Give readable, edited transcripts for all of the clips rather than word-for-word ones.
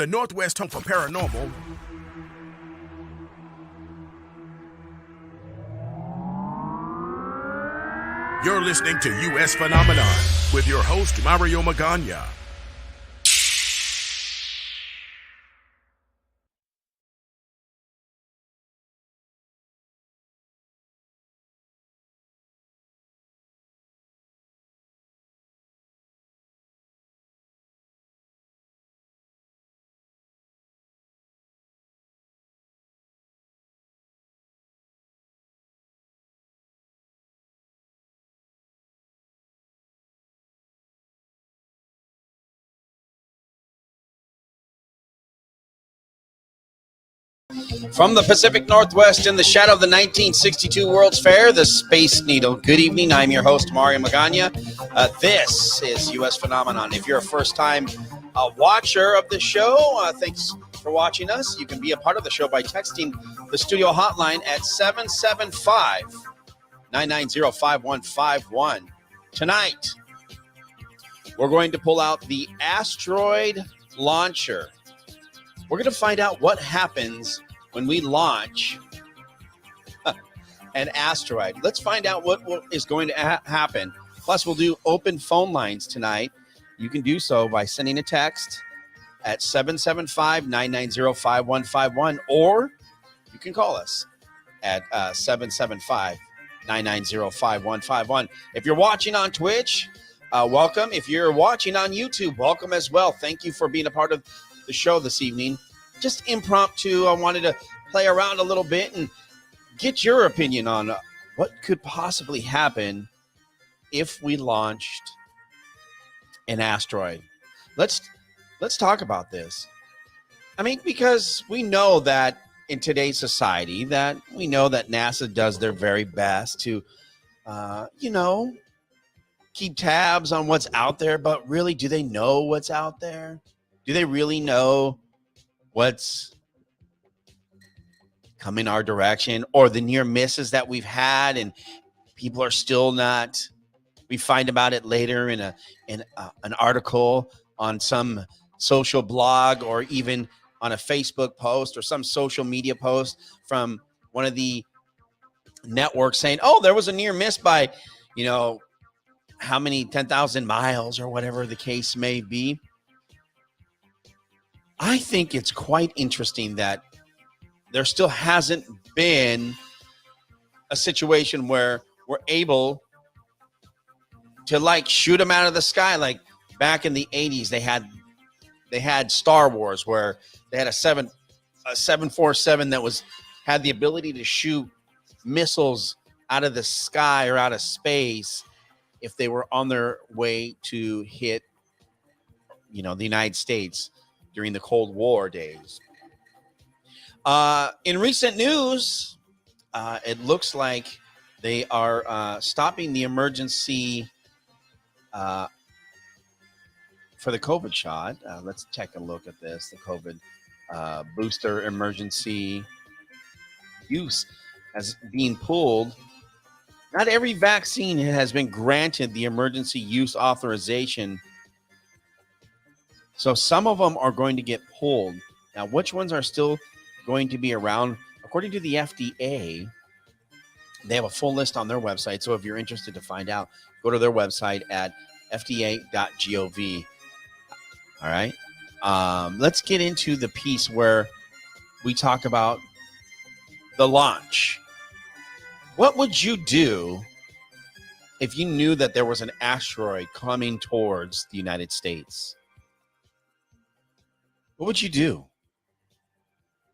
the Northwest home for paranormal. You're listening to U.S. Phenomenon with your host, Mario Magana. From the Pacific Northwest in the shadow of the 1962 World's Fair, the Space Needle. Good evening. I'm your host, Mario Magana. This is U.S. Phenomenon. If you're a first-time watcher of the show, thanks for watching us. You can be a part of the show by texting the studio hotline at 775-990-5151. Tonight, we're going to pull out the Asteroid Launcher. We're going to find out what happens when we launch an asteroid. Let's find out what is going to happen. Plus, we'll do open phone lines tonight. You can do so by sending a text at 775-990-5151, or you can call us at 775-990-5151. If you're watching on Twitch, welcome. If you're watching on YouTube, welcome as well. Thank you for being a part of the show this evening. Just impromptu. I wanted to play around a little bit and get your opinion on what could possibly happen if we launched an asteroid. Let's talk about this. I mean, because we know that in today's society, that we know that NASA does their very best to, keep tabs on what's out there. But really, do they know what's out there? Do they really know what's coming our direction, or the near misses that we've had and people are still not? We find about it later in an article on some social blog, or even on a Facebook post or some social media post from one of the networks saying, oh, there was a near miss by, how many 10,000 miles or whatever the case may be. I think it's quite interesting that there still hasn't been a situation where we're able to shoot them out of the sky. Like back in the 80s, they had Star Wars, where they had a 747 that had the ability to shoot missiles out of the sky or out of space if they were on their way to hit, the United States during the Cold War days. In recent news, it looks like they are stopping the emergency for the COVID shot. Let's take a look at this. The COVID booster emergency use as being pulled. Not every vaccine has been granted the emergency use authorization, so some of them are going to get pulled. Now, which ones are still going to be around? According to the FDA, they have a full list on their website. So if you're interested to find out, go to their website at fda.gov. All right. Let's get into the piece where we talk about the launch. What would you do if you knew that there was an asteroid coming towards the United States? What would you do?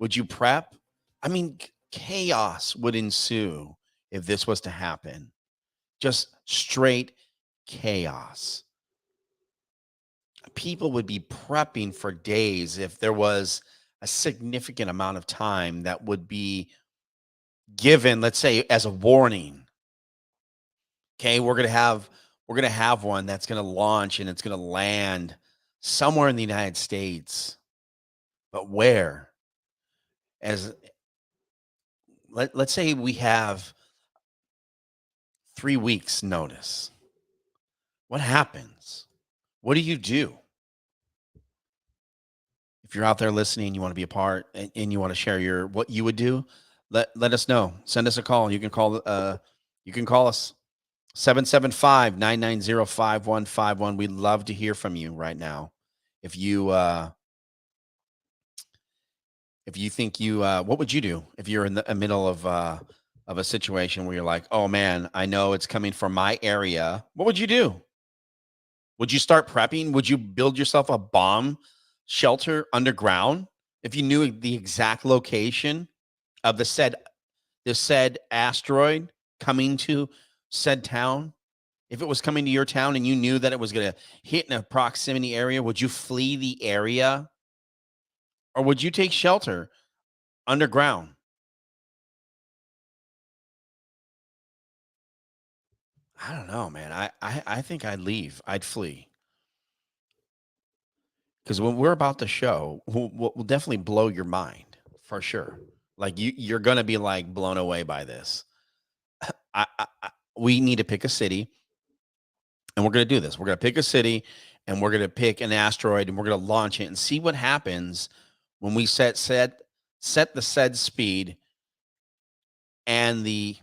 Would you prep? I mean, chaos would ensue if this was to happen. Just straight chaos. People would be prepping for days if there was a significant amount of time that would be given, let's say, as a warning. Okay, we're gonna have one that's gonna launch and it's gonna land somewhere in the United States. But where? Let's say we have 3 weeks notice. What happens? What do you do? If you're out there listening, you want to be a part, and you want to share your what you would do, let us know. Send us a call. You can call us 775-990-5151. We'd love to hear from you right now. If you think what would you do if you're in the middle of a situation where you're like, oh man, I know it's coming from my area. What would you do? Would you start prepping? Would you build yourself a bomb shelter underground if you knew the exact location of the said asteroid coming to said town? If it was coming to your town and you knew that it was going to hit in a proximity area, would you flee the area or would you take shelter underground? I don't know, man. I think I'd leave. I'd flee because when we're about to show, we'll definitely blow your mind for sure. Like you're gonna be like blown away by this. We need to pick a city, and we're gonna do this. We're gonna pick a city, and we're gonna pick an asteroid, and we're gonna launch it and see what happens when we set the said speed and the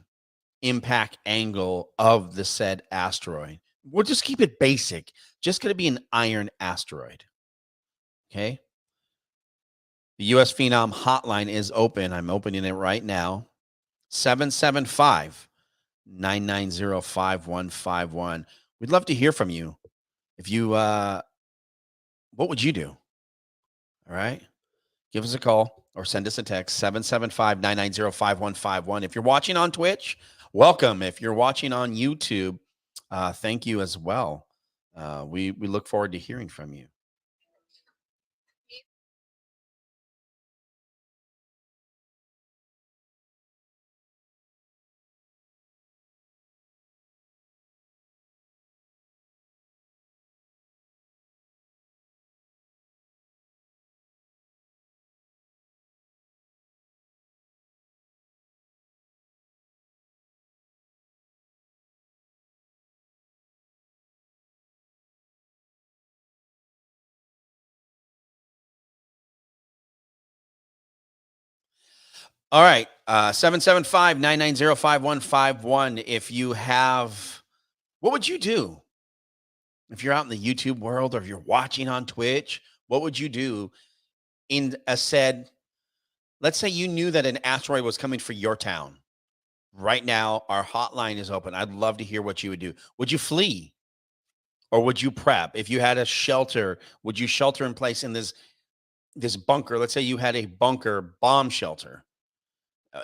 impact angle of the said asteroid. We'll just keep it basic. Just going to be an iron asteroid. Okay. The U.S Phenom hotline is open. I'm opening it right now. 775-990-5151. We'd love to hear from you. If you, what would you do? All right. Give us a call or send us a text, 775-990-5151. If you're watching on Twitch, welcome. If you're watching on YouTube, thank you as well. We look forward to hearing from you. All right. 775-990-5151. If you have, what would you do? If you're out in the YouTube world or if you're watching on Twitch, what would you do in a said, let's say you knew that an asteroid was coming for your town. Right now, our hotline is open. I'd love to hear what you would do. Would you flee or would you prep? If you had a shelter, would you shelter in place in this bunker? Let's say you had a bunker bomb shelter,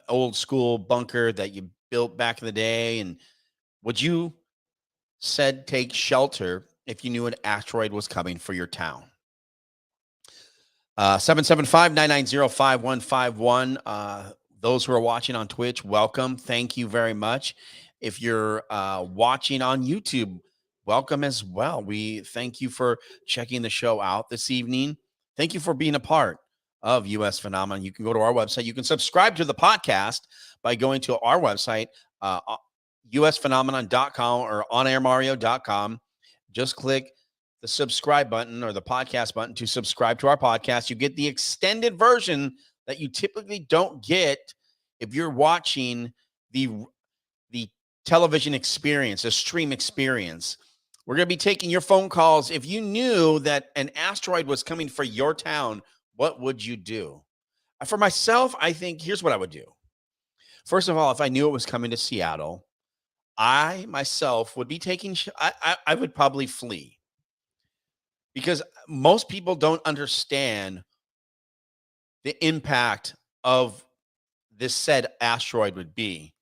old school bunker that you built back in the day. And would you said take shelter if you knew an asteroid was coming for your town? 775-990-5151. Those who are watching on Twitch, welcome. Thank you very much. If you're watching on YouTube, welcome as well. We thank you for checking the show out this evening. Thank you for being a part of U.S. Phenomenon. You can go to our website. You can subscribe to the podcast by going to our website, usphenomenon.com or onairmario.com. Just click the subscribe button or the podcast button to subscribe to our podcast. You get the extended version that you typically don't get if you're watching the television experience, the stream experience. We're going to be taking your phone calls. If you knew that an asteroid was coming for your town, what would you do? For myself, I think here's what I would do. First of all, if I knew it was coming to Seattle, I myself would be taking, I would probably flee because most people don't understand the impact of this said asteroid would be.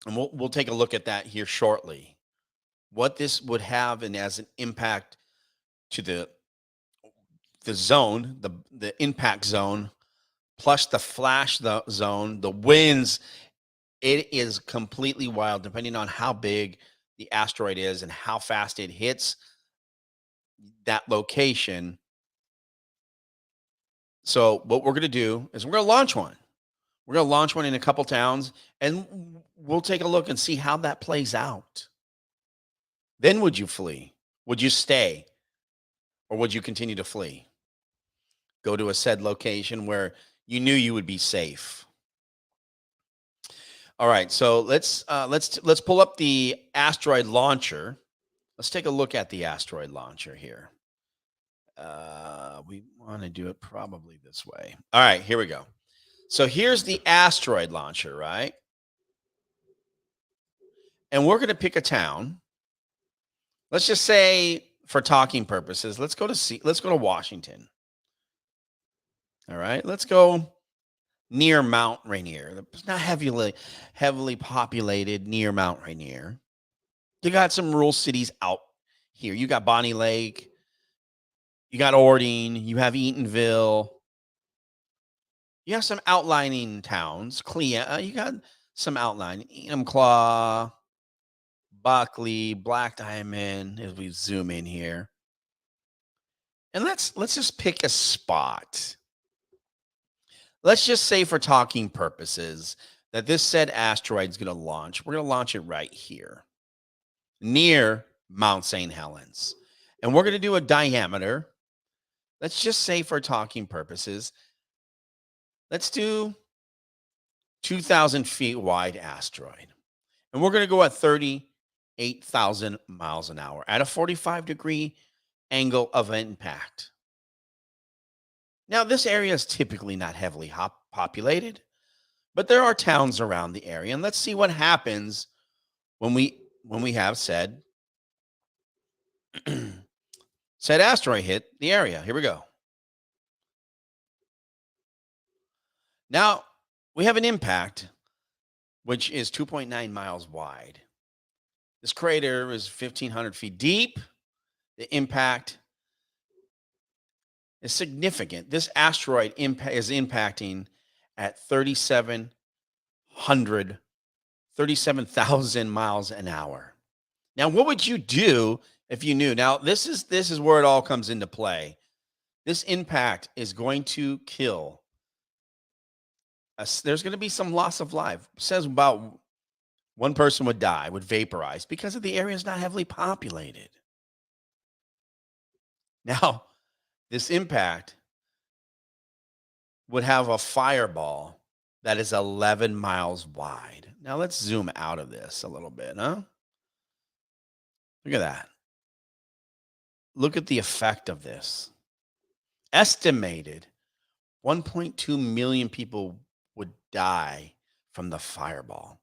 And we'll take a look at that here shortly. What this would have and as an impact to the zone, the impact zone, plus the flash zone, the winds. It is completely wild, depending on how big the asteroid is and how fast it hits that location. So what we're going to do is we're going to launch one. We're going to launch one in a couple towns, and we'll take a look and see how that plays out. Then would you flee? Would you stay? Or would you continue to flee? go to a said location where you knew you would be safe. All right, so let's pull up the asteroid launcher. Let's take a look at the asteroid launcher here. We want to do it probably this way. All right, here we go. So here's the asteroid launcher, right? And we're going to pick a town. Let's just say, for talking purposes, let's go to Washington. All right, let's go near Mount Rainier. It's not heavily populated near Mount Rainier. You got some rural cities out here. You got Bonnie Lake, you got Ording, you have Eatonville. You have some outlining towns. You got some outlining. Enumclaw, Buckley, Black Diamond, as we zoom in here. And let's just pick a spot. Let's just say, for talking purposes, that this said asteroid is going to launch. We're going to launch it right here near Mount St. Helens. And we're going to do a diameter. Let's just say, for talking purposes, let's do 2,000 feet wide asteroid. And we're going to go at 38,000 miles an hour at a 45-degree angle of impact. Now, this area is typically not heavily populated, but there are towns around the area. And let's see what happens when we have said asteroid hit the area. Here we go. Now, we have an impact, which is 2.9 miles wide. This crater is 1,500 feet deep. The impact is significant. This asteroid is impacting at 37,000 miles an hour. Now, what would you do if you knew? Now, this is where it all comes into play. This impact is going to kill us. There's going to be some loss of life. It says about one person would die, would vaporize, because of the area is not heavily populated. Now, this impact would have a fireball that is 11 miles wide. Now, let's zoom out of this a little bit, huh? Look at that. Look at the effect of this. Estimated 1.2 million people would die from the fireball.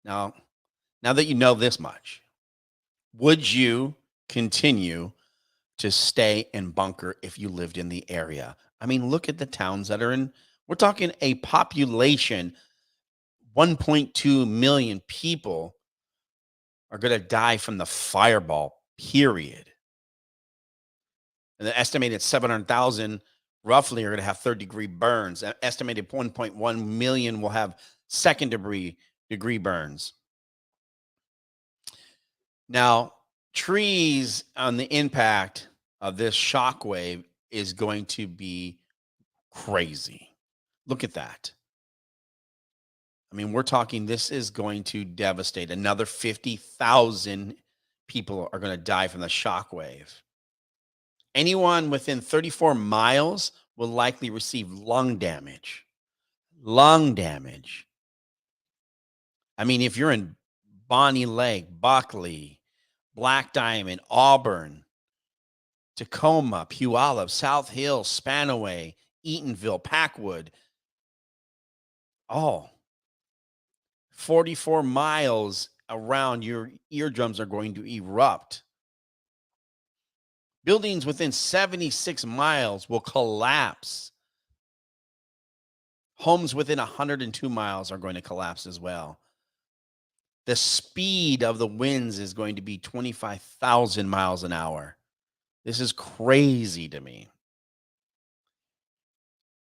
Now that you know this much, would you continue to stay in bunker if you lived in the area? I mean, look at the towns that are in. We're talking a population, 1.2 million people are going to die from the fireball, period. And the estimated 700,000 roughly are going to have third-degree burns. An estimated 1.1 million will have second-degree burns. Now, trees on the impact of this shockwave is going to be crazy. Look at that. I mean, we're talking, this is going to devastate. Another 50,000 people are going to die from the shockwave. Anyone within 34 miles will likely receive lung damage. Lung damage. I mean, if you're in Bonnie Lake, Buckley, Black Diamond, Auburn, Tacoma, Puyallup, South Hill, Spanaway, Eatonville, Packwood, all 44 miles around, your eardrums are going to erupt. Buildings within 76 miles will collapse. Homes within 102 miles are going to collapse as well. The speed of the winds is going to be 25,000 miles an hour. This is crazy to me.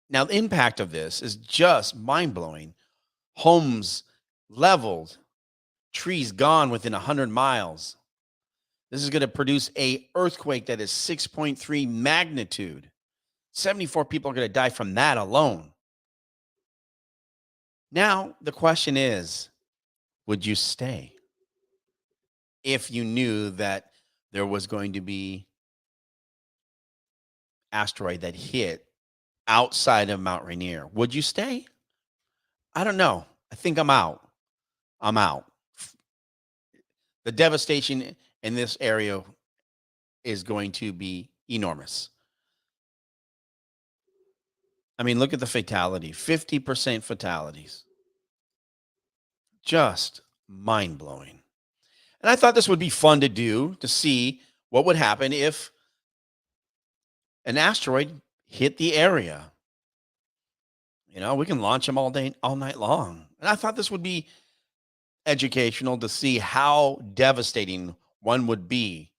Now, the impact of this is just mind-blowing. Homes leveled, trees gone within 100 miles. This is going to produce an earthquake that is 6.3 magnitude. 74 people are going to die from that alone. Now, the question is, would you stay if you knew that there was going to be asteroid that hit outside of Mount Rainier. Would you stay? I don't know. I think I'm out. I'm out. The devastation in this area is going to be enormous. I mean, look at the fatality, 50% fatalities. Just mind blowing. And I thought this would be fun to do to see what would happen if an asteroid hit the area. You know, we can launch them all day, all night long. And I thought this would be educational to see how devastating one would be,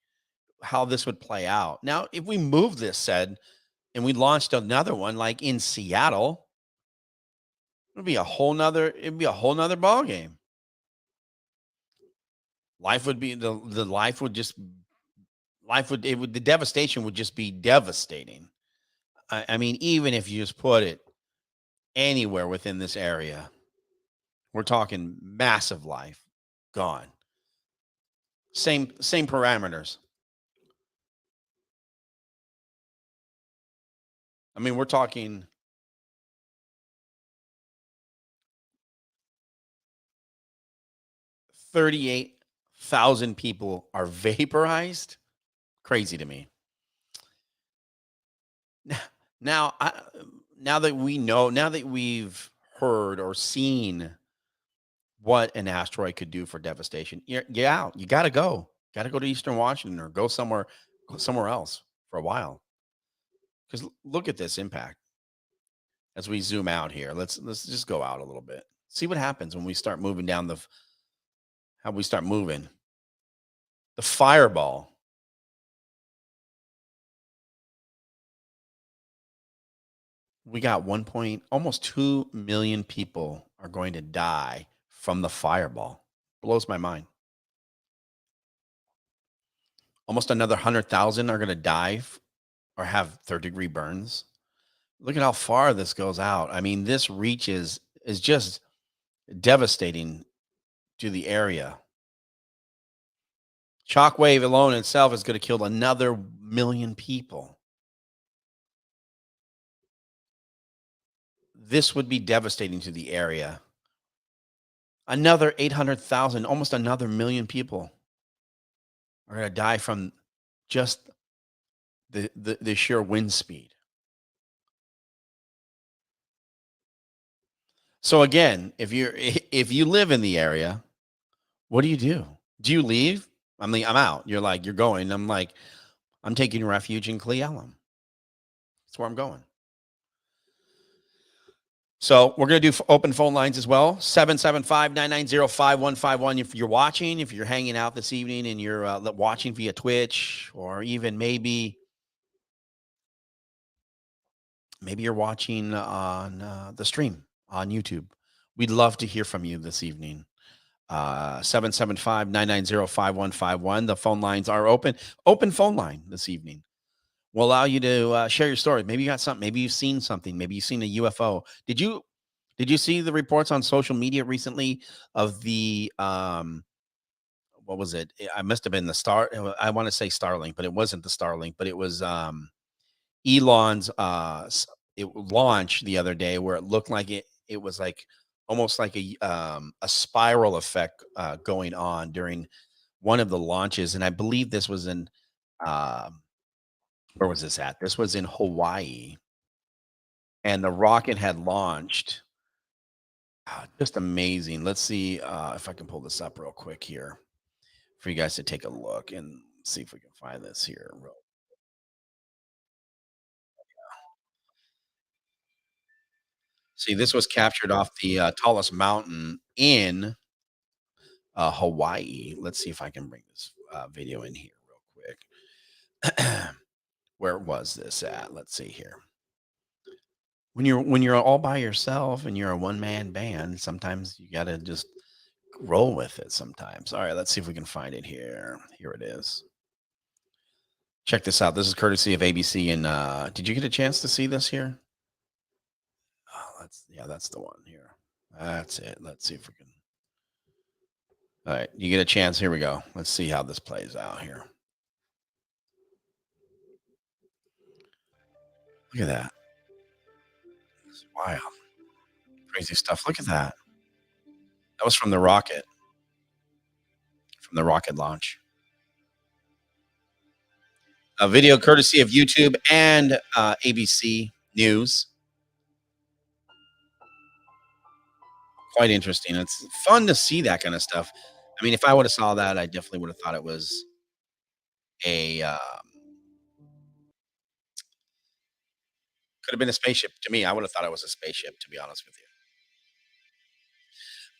how this would play out. Now, if we move this said and we launched another one like in Seattle, it'd be a whole nother ball game. Life would be the life would just life would it would the devastation would just be devastating. I mean, even if you just put it anywhere within this area, we're talking massive life gone. Same parameters. I mean, we're talking 38,000 people are vaporized. Crazy to me. Now, now that we know, now that we've heard or seen what an asteroid could do for devastation, you're out. You got to go. Got to go to Eastern Washington or go somewhere else for a while. Because look at this impact as we zoom out here. Let's just go out a little bit. See what happens when we start moving down how we start moving. The fireball. We got almost 2 million people are going to die from the fireball. Blows my mind. Almost another 100,000 are going to die or have third-degree burns. Look at how far this goes out. I mean, this reaches is just devastating to the area. Shockwave alone itself is going to kill another million people. This would be devastating to the area. Another 800,000, almost another million people are going to die from just the sheer wind speed. So again, if you live in the area, what do you do? Do you leave? I mean, I'm out. You're like, you're going. I'm like, I'm taking refuge in Cle Elum. That's where I'm going. So we're going to do open phone lines as well. 775-990-5151. If you're watching, if you're hanging out this evening and you're watching via Twitch, or even maybe you're watching on the stream on YouTube, we'd love to hear from you this evening. 775-990-5151. The phone lines are open. Open phone line this evening will allow you to share your story. Maybe you got something. Maybe you've seen something. Maybe you've seen a UFO. Did you see the reports on social media recently of the what was it? I must have been the Star. I want to say Starlink, but it wasn't the Starlink. But it was Elon's launch the other day, where it looked like it was like almost like a spiral effect going on during one of the launches, and I believe this was in where was this at? This was in Hawaii, and the rocket had launched. Just amazing. Let's see if I can pull this up real quick here for you guys to take a look and see if we can find this here. See, this was captured off the tallest mountain in Hawaii. Let's see if I can bring this video in here real quick. Where was this at? Let's see here. When you're all by yourself and you're a one man band, sometimes you got to just roll with it. Sometimes. All right, let's see if we can find it here. Here it is. Check this out. This is courtesy of ABC. And did you get a chance to see this here? Oh, that's the one here. That's it. Let's see if we can. All right, you get a chance. Here we go. Let's see how this plays out here. Look at that. Wow, crazy stuff. Look at that. That was from the rocket launch. A video courtesy of YouTube and ABC News. Quite interesting. It's fun to see that kind of stuff. I mean, if I would have saw that, I definitely would have thought it was a could have been a spaceship. To me, I would have thought it was a spaceship. To be honest with you.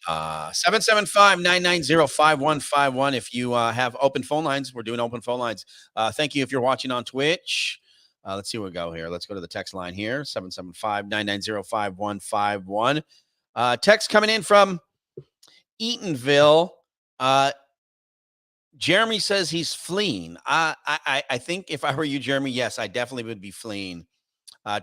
775-990-5151. If you have open phone lines, we're doing open phone lines. Thank you if you're watching on Twitch. Let's see where we go here. Let's go to the text line here, 775-990-5151. Text coming in from Eatonville. Jeremy says he's fleeing. I think if I were you, Jeremy, yes, I definitely would be fleeing.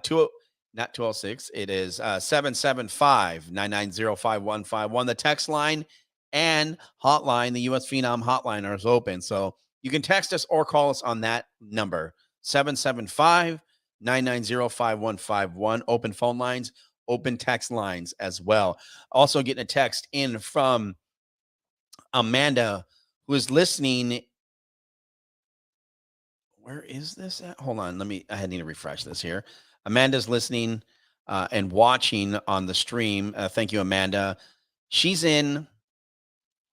Two, not 206. It is 775-990-5151. The text line and hotline, the U.S. Phenom hotline is open. So you can text us or call us on that number, 775-990-5151. Open phone lines, open text lines as well. Also getting a text in from Amanda, who is listening. Where is this at? Hold on. I need to refresh this here. Amanda's listening and watching on the stream. Thank you, Amanda. She's in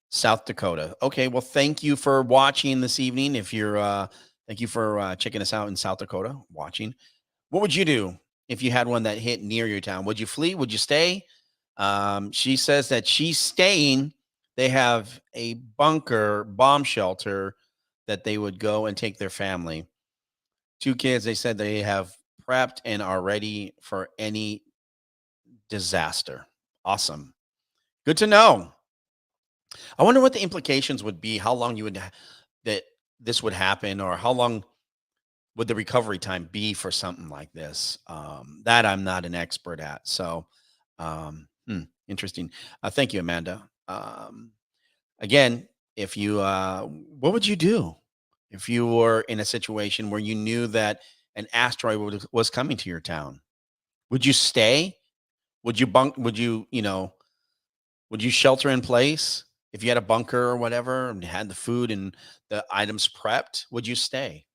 South Dakota. Okay. Well, thank you for watching this evening. Thank you for checking us out in South Dakota, watching. What would you do if you had one that hit near your town? Would you flee? Would you stay? She says that she's staying. They have a bunker bomb shelter that they would go and take their family. 2 kids, they said they have prepped and are ready for any disaster. Awesome. Good to know. I wonder what the implications would be, how long that this would happen, or how long would the recovery time be for something like this? That I'm not an expert at. So, interesting. Thank you, Amanda. Again, if you, what would you do if you were in a situation where you knew that an asteroid was coming to your town? Would you stay? Would you bunk? Would you shelter in place if you had a bunker or whatever and had the food and the items prepped? Would you stay?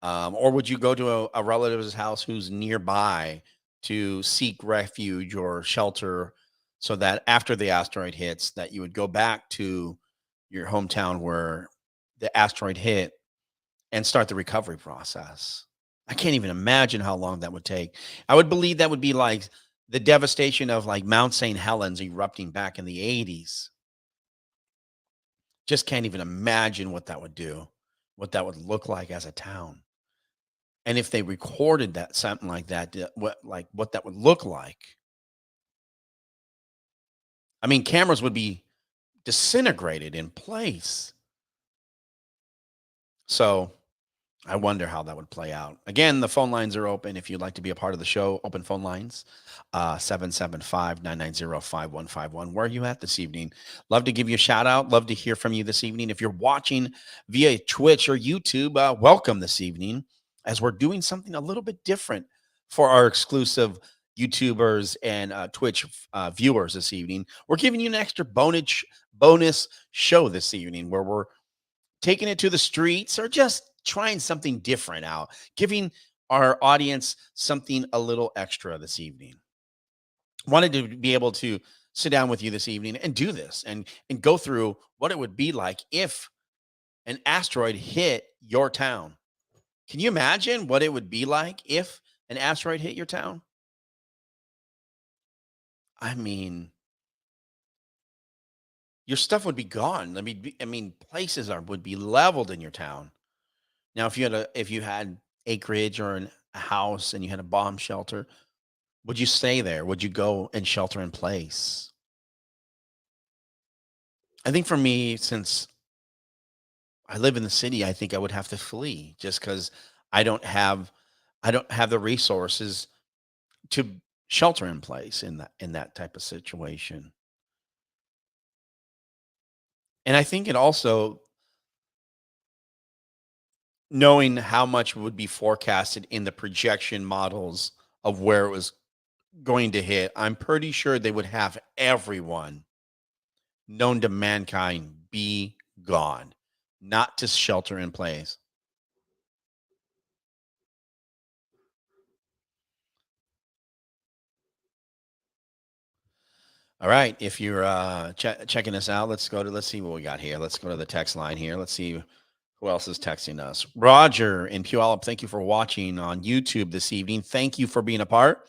Or would you go to a relative's house who's nearby to seek refuge or shelter so that after the asteroid hits, that you would go back to your hometown where the asteroid hit and start the recovery process? I can't even imagine how long that would take. I would believe that would be like the devastation of like Mount St. Helens erupting back in the 80s. Just can't even imagine what that would do, what that would look like as a town. And if they recorded that something like that, what that would look like. I mean, cameras would be disintegrated in place. So I wonder how that would play out. Again, the phone lines are open. If you'd like to be a part of the show, open phone lines, 775-990-5151. Where are you at this evening? Love to give you a shout out. Love to hear from you this evening. If you're watching via Twitch or YouTube, welcome this evening, as we're doing something a little bit different for our exclusive YouTubers and Twitch viewers this evening. We're giving you an extra bonus show this evening where we're taking it to the streets or just trying something different out, giving our audience something a little extra this evening. Wanted to be able to sit down with you this evening and do this and go through what it would be like if an asteroid hit your town. Can you imagine what it would be like if an asteroid hit your town? I mean, your stuff would be gone. I mean, places would be leveled in your town. Now, if you had acreage or a house and you had a bomb shelter, would you stay there? Would you go and shelter in place? I think for me, since I live in the city, I think I would have to flee just because I don't have I don't have the resources to shelter in place in that type of situation. And I think it also, knowing how much would be forecasted in the projection models of where it was going to hit, I'm pretty sure they would have everyone known to mankind be gone, not to shelter in place. All right. If you're checking us out, let's see what we got here. Let's go to the text line here. Let's see who else is texting us. Roger in Puyallup, thank you for watching on YouTube this evening. Thank you for being a part.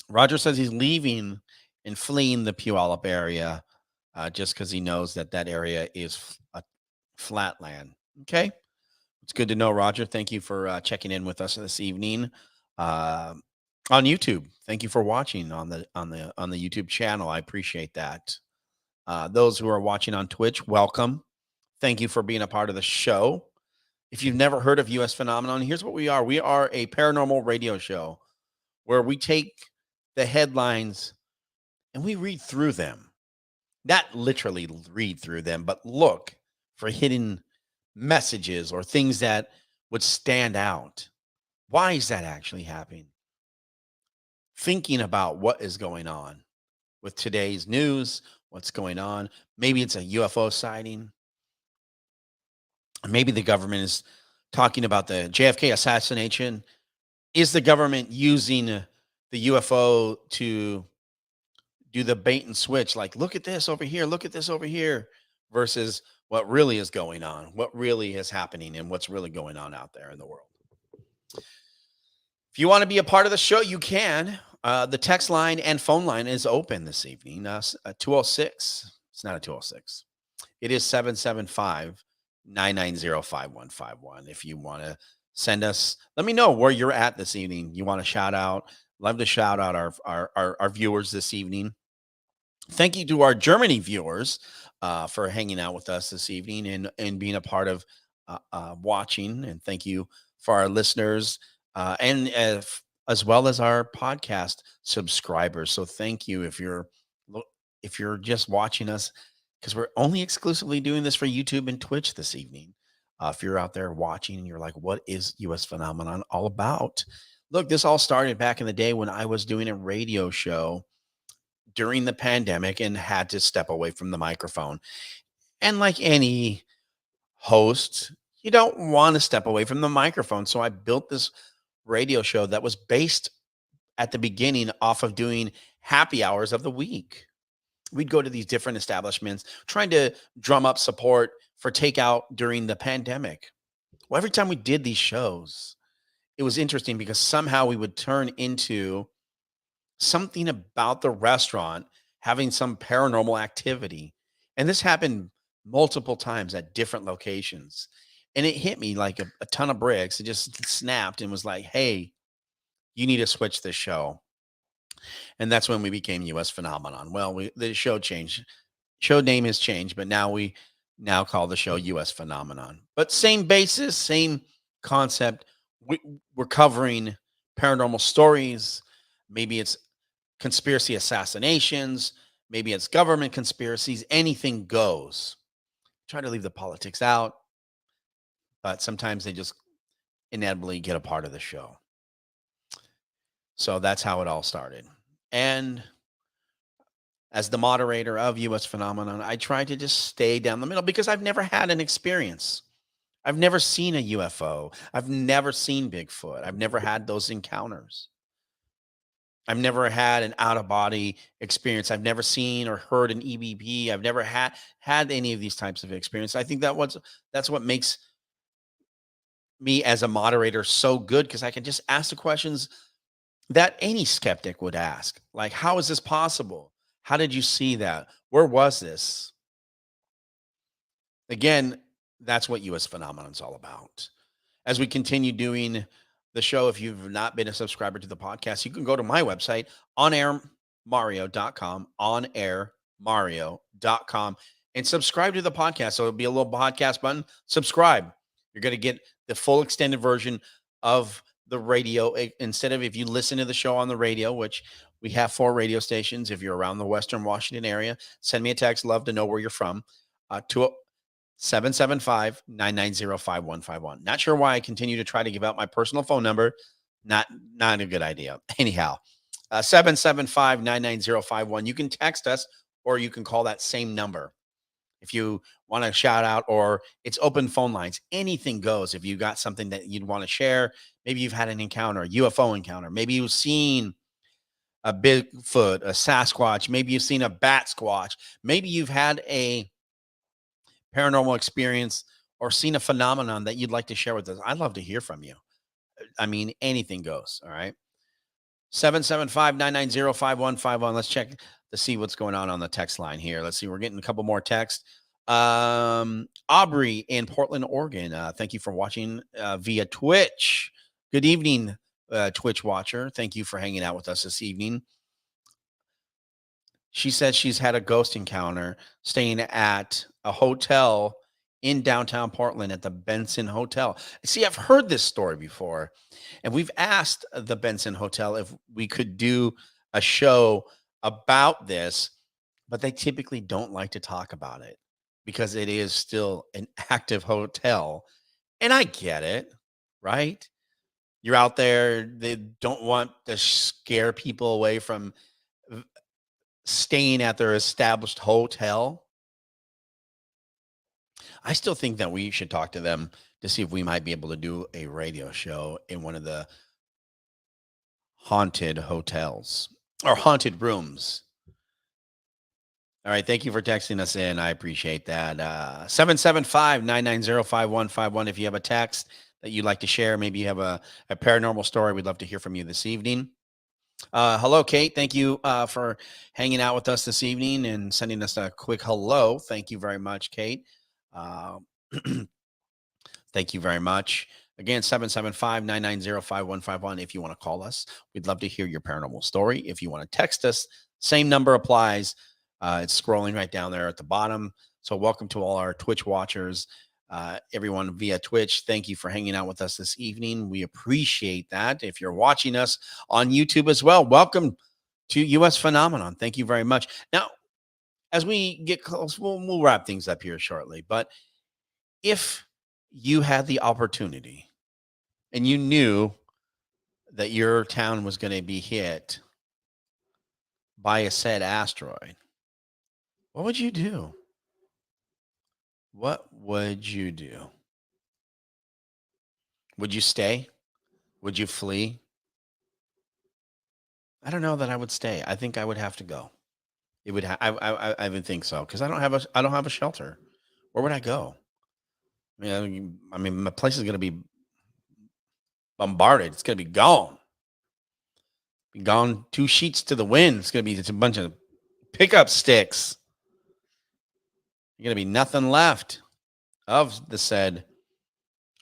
Roger says he's leaving and fleeing the Puyallup area just because he knows that that area is a flat land. Okay. It's good to know, Roger. Thank you for checking in with us this evening uh, on YouTube. Thank you for watching on the YouTube channel. I appreciate that. Those who are watching on Twitch, welcome. Thank you for being a part of the show. If you've never heard of U.S. Phenomenon, here's what we are. We are a paranormal radio show where we take the headlines and we read through them. Not literally read through them, but look for hidden messages or things that would stand out. Why is that actually happening? Thinking about what is going on with today's news, what's going on. Maybe it's a UFO sighting. Maybe the government is talking about the JFK assassination. Is the government using the UFO to do the bait and switch? Like, look at this over here, look at this over here, versus what really is going on, what really is happening, and what's really going on out there in the world. If you want to be a part of the show, you can. The text line and phone line is open this evening. 206. It's not a 206. It is 775-990-5151. If you want to send us, let me know where you're at this evening. You want to shout out. Love to shout out our viewers this evening. Thank you to our Germany viewers for hanging out with us this evening and being a part of watching. And thank you for our listeners and as well as our podcast subscribers. So thank you if you're just watching us, because we're only exclusively doing this for YouTube and Twitch this evening. If you're out there watching and you're like, what is U.S. Phenomenon all about? Look, this all started back in the day when I was doing a radio show during the pandemic and had to step away from the microphone. And like any host, you don't want to step away from the microphone. So I built this radio show that was based at the beginning off of doing happy hours of the week. We'd go to these different establishments trying to drum up support for takeout during the pandemic. Well, every time we did these shows, it was interesting because somehow we would turn into something about the restaurant having some paranormal activity. And this happened multiple times at different locations. And it hit me like a ton of bricks. It just snapped and was like, hey, you need to switch this show. And that's when we became U.S. Phenomenon. Well, the show changed. Show name has changed, but now we call the show U.S. Phenomenon. But same basis, same concept. We're covering paranormal stories. Maybe it's conspiracy assassinations. Maybe it's government conspiracies. Anything goes. Try to leave the politics out, but sometimes they just inevitably get a part of the show. So that's how it all started. And as the moderator of U.S. Phenomenon, I try to just stay down the middle because I've never had an experience. I've never seen a UFO. I've never seen Bigfoot. I've never had those encounters. I've never had an out-of-body experience. I've never seen or heard an EVP. I've never had any of these types of experience. I think that's what makes me as a moderator so good, because I can just ask the questions that any skeptic would ask. Like, how is this possible? How did you see that? Where was this? Again, that's what U.S. Phenomenon is all about. As we continue doing the show, if you've not been a subscriber to the podcast, you can go to my website, onairmario.com, onairmario.com, and subscribe to the podcast. So it'll be a little podcast button. Subscribe. You're going to get the full extended version of the radio. Instead of, if you listen to the show on the radio, which we have 4 radio stations. If you're around the Western Washington area, send me a text. Love to know where you're from. To 775-990-5151. Not sure why I continue to try to give out my personal phone number. Not a good idea. Anyhow, 775-99051. You can text us or you can call that same number. If you want to shout out, or it's open phone lines, anything goes. If you got something that you'd want to share, maybe you've had an encounter, a UFO encounter, maybe you've seen a Bigfoot, a Sasquatch, maybe you've seen a bat squatch, maybe you've had a paranormal experience or seen a phenomenon that you'd like to share with us. I'd love to hear from you. I mean, anything goes. All right. 775-990-5151. Let's check to see what's going on the text line here. Let's see. We're getting a couple more texts. Aubrey in Portland, Oregon. Thank you for watching via Twitch. Good evening, Twitch watcher. Thank you for hanging out with us this evening. She says she's had a ghost encounter staying at a hotel in downtown Portland at the Benson Hotel. See, I've heard this story before, and we've asked the Benson Hotel if we could do a show about this, but they typically don't like to talk about it because it is still an active hotel. And I get it, right? You're out there, they don't want to scare people away from staying at their established hotel. I still think that we should talk to them to see if we might be able to do a radio show in one of the haunted hotels or haunted rooms. All right. Thank you for texting us in. I appreciate that. 775-990-5151. If you have a text that you'd like to share, maybe you have a paranormal story, we'd love to hear from you this evening. Hello, Kate. Thank you for hanging out with us this evening and sending us a quick hello. Thank you very much, Kate. Thank you very much. Again, 775-990-5151. If you want to call us, we'd love to hear your paranormal story. If you want to text us, same number applies. It's scrolling right down there at the bottom. So welcome to all our Twitch watchers, everyone via Twitch. Thank you for hanging out with us this evening. We appreciate that. If you're watching us on YouTube as well, welcome to U.S. Phenomenon. Thank you very much. Now, as we get close, we'll wrap things up here shortly. But if you had the opportunity and you knew that your town was going to be hit by a said asteroid, what would you do? What would you do? Would you stay? Would you flee? I don't know that I would stay. I think I would have to go. It would. I would think so because I don't have a shelter. Where would I go? I mean, my place is going to be bombarded. It's going to be gone. Be gone. 2 sheets to the wind. It's going to be just a bunch of pickup sticks. There's going to be nothing left of the said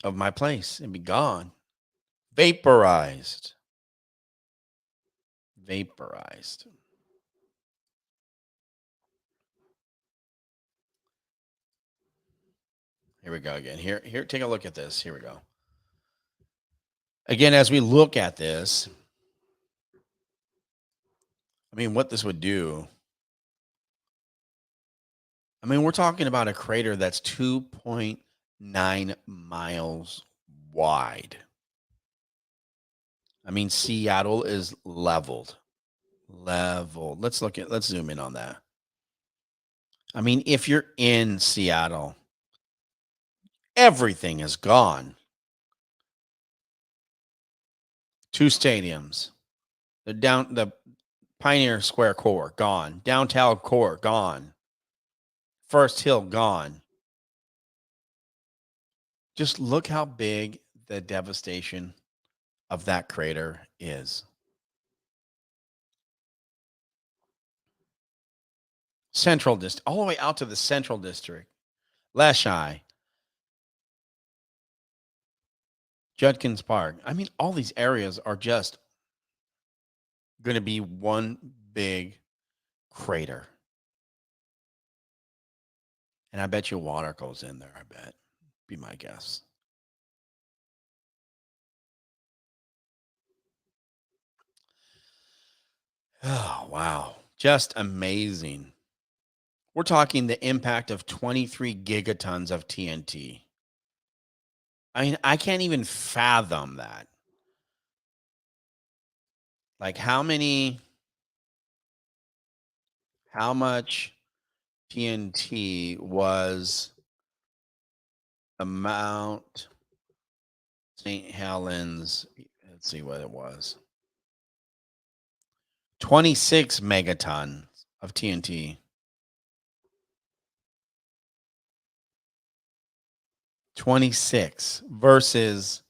of my place. It'd be gone. Vaporized. Vaporized. Here we go again. Here, take a look at this. Here we go. Again, as we look at this, I mean, what this would do. I mean, we're talking about a crater that's 2.9 miles wide. I mean, Seattle is leveled. Let's zoom in on that. I mean, if you're in Seattle, everything is gone. 2 stadiums. The Pioneer Square core gone. Downtown core gone. First Hill gone. Just look how big the devastation of that crater is. Central District, all the way out to the Central District. Leshai. Judkins Park. I mean, all these areas are just going to be one big crater. And I bet you water goes in there, I bet. Be my guess. Oh, wow. Just amazing. We're talking the impact of 23 gigatons of TNT. I mean, I can't even fathom that. Like how much TNT was amount St. Helens? Let's see what it was. 26 megatons of TNT. 26 versus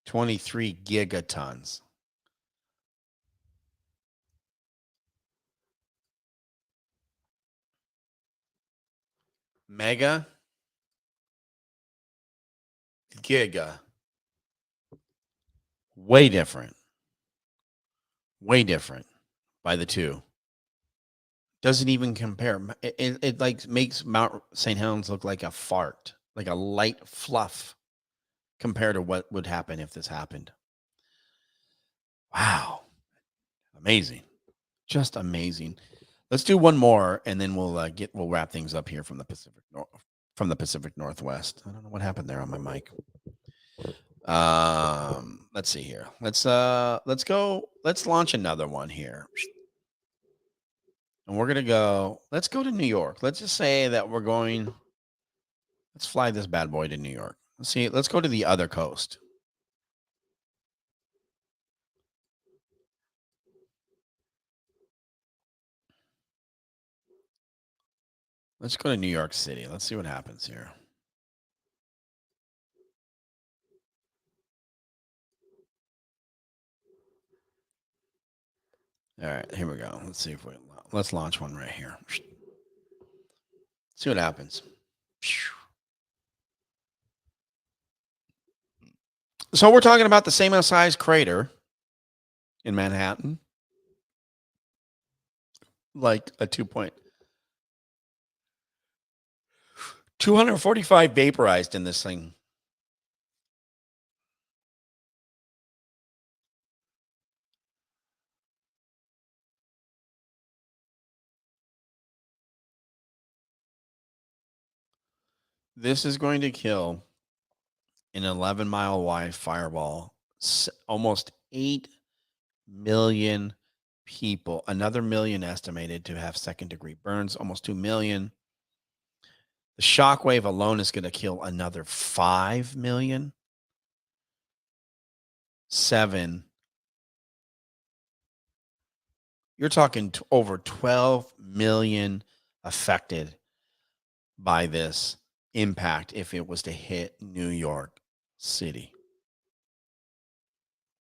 23 gigatons. Mega, giga. Way different. Way different by the two. Doesn't even compare. It like makes Mount St. Helens look like a fart, like a light fluff compared to what would happen if this happened. Wow. Amazing. Just amazing. Let's do one more and then we'll wrap things up here from the Pacific Northwest. I don't know what happened there on my mic. Let's see here. Let's launch another one here. And let's go to New York. Let's just say that let's fly this bad boy to New York. Let's go to the other coast. Let's go to New York City. Let's see what happens here. All right, here we go. Let's see let's launch one right here. See what happens. So we're talking about the same size crater in Manhattan, like a 245 vaporized in this thing. This is going to kill an 11-mile wide fireball, almost 8 million people, another million estimated to have second-degree burns, almost 2 million. The shockwave alone is going to kill another 5 million. 7. You're talking over 12 million affected by this impact if it was to hit New York City.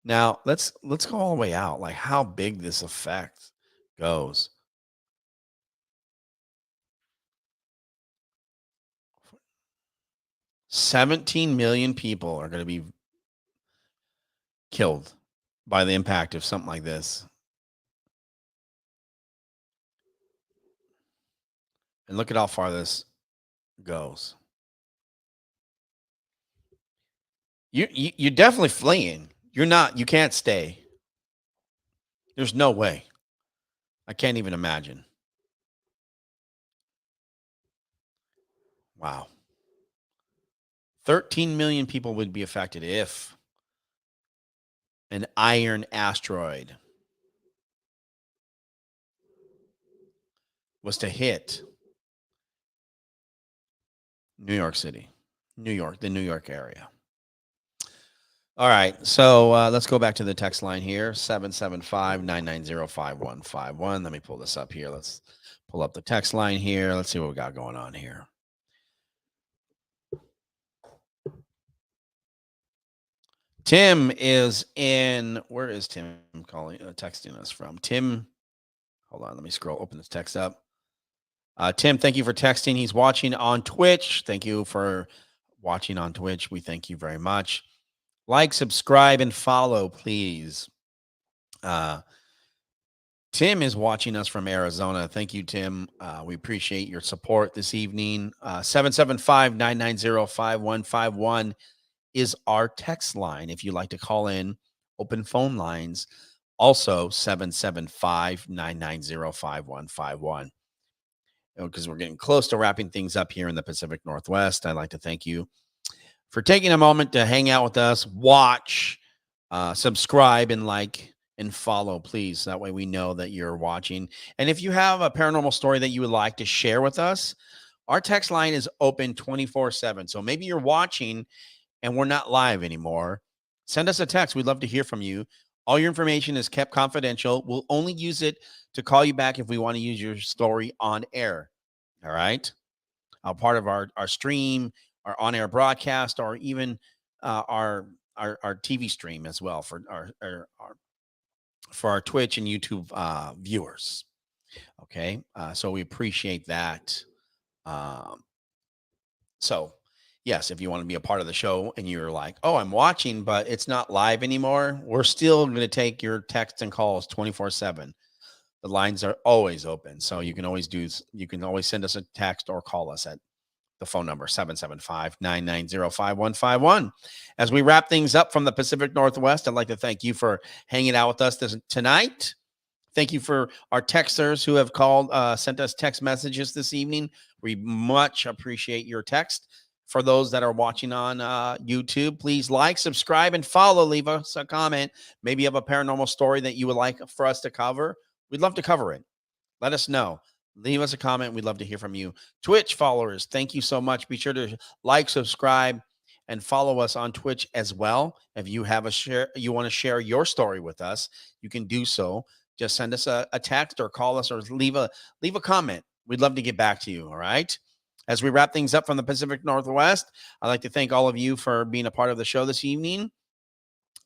Now, let's go all the way out, like how big this effect goes. $17 million people are going to be killed by the impact of something like this. And look at how far this goes. You're definitely fleeing. You can't stay. There's no way. I can't even imagine. Wow. 13 million people would be affected if an iron asteroid was to hit New York City, the New York area. All right, so let's go back to the text line here, 775-990-5151. Let me pull this up here. Let's pull up the text line here. Let's see what we got going on here. Tim is in. Where is Tim texting us from? Tim, hold on. Let me open this text up. Tim, thank you for texting. He's watching on Twitch. Thank you for watching on Twitch. We thank you very much. Like, subscribe, and follow, please. Tim is watching us from Arizona. Thank you, Tim. We appreciate your support this evening. 775-990-5151 is our text line. If you'd like to call in, open phone lines. Also, 775-990-5151. Because we're getting close to wrapping things up here in the Pacific Northwest. I'd like to thank you for taking a moment to hang out with us, watch, Subscribe and like and follow, please. That way we know that you're watching. And if you have a paranormal story that you would like to share with us, our text line is open 24/7. So maybe you're watching and we're not live anymore. Send us a text. We'd love to hear from you. All your information is kept confidential. We'll only use it to call you back if we want to use your story on air. All right. Part of our stream, our on-air broadcast, or even our TV stream as well for our Twitch and YouTube viewers. Okay, so we appreciate that. Um, so yes, if you want to be a part of the show and you're like, oh, I'm watching, but it's not live anymore, we're still going to take your texts and calls 24/7. The lines are always open, so you can always send us a text or call us at the phone number 775-990-5151. As we wrap things up from the Pacific Northwest, I'd like to thank you for hanging out with us tonight. Thank you for our texters who have called, sent us text messages this evening. We much appreciate your text. For those that are watching on YouTube, please like, subscribe, and follow. Leave us a comment. Maybe you have a paranormal story that you would like for us to cover. We'd love to cover it. Let us know. Leave us a comment. We'd love to hear from you. Twitch followers, thank you so much. Be sure to like, subscribe, and follow us on Twitch as well. If you have you want to share your story with us, you can do so. Just send us a text or call us or leave a comment. We'd love to get back to you. All right. As we wrap things up from the Pacific Northwest, I'd like to thank all of you for being a part of the show this evening.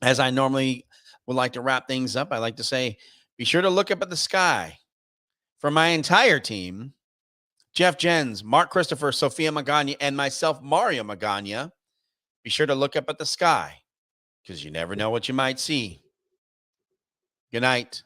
As I normally would like to wrap things up, I like to say, be sure to look up at the sky. For my entire team, Jeff Jens, Mark Christopher, Sophia Magana, and myself, Mario Magana, be sure to look up at the sky because you never know what you might see. Good night.